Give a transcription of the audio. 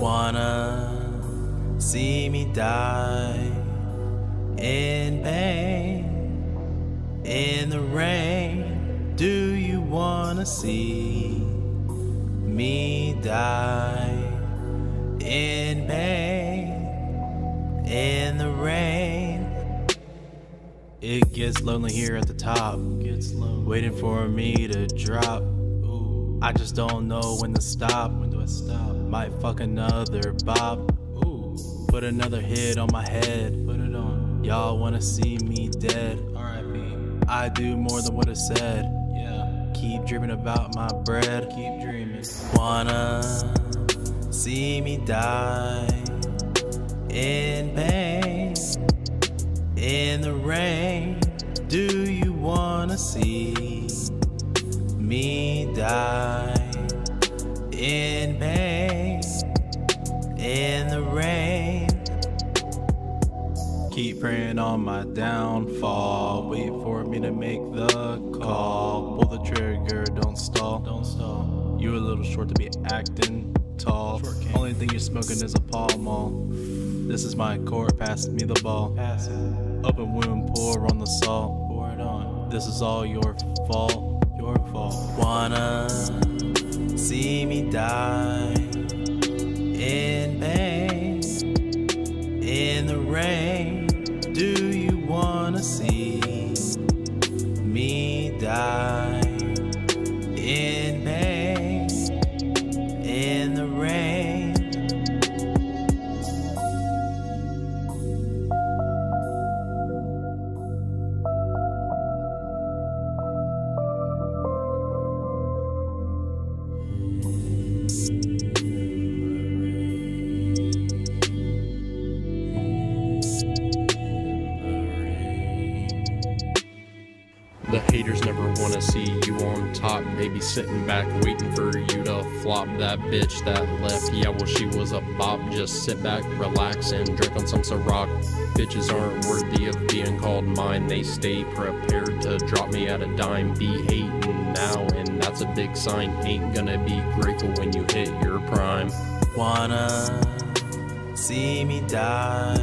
Wanna see me die in pain, in the rain? Do you wanna see me die in pain, in the rain? It gets lonely here at the top, waiting for me to drop. Ooh, I just don't know when to stop. When do I stop? Might fuck another bop. Ooh, put another hit on my head. Put it on. Y'all wanna see me dead? R.I.P. I do more than what it said. Yeah. Keep dreaming about my bread. Keep dreaming. Wanna see me die in pain, in the rain? Do you wanna see me die in pain, in the rain? Keep praying on my downfall, wait for me to make the call. Pull the trigger, don't stall, don't stall. You a little short to be acting tall. Only thing you're smoking is a Pall Mall. This is my court, pass me the ball. Pass it. Open wound, pour on the salt. Pour it on. This is all your fault, your fault. Wanna see me die in pain, in the rain? Do you wanna see me die in pain, in the rain? The haters never wanna see you on top. They be sitting back waiting for you to flop. That bitch that left, yeah, well she was a bop. Just sit back, relax, and drink on some Ciroc. Bitches aren't worthy of being called mine. They stay prepared to drop me at a dime. Be hating now, and that's a big sign. Ain't gonna be grateful when you hit your prime. Wanna see me die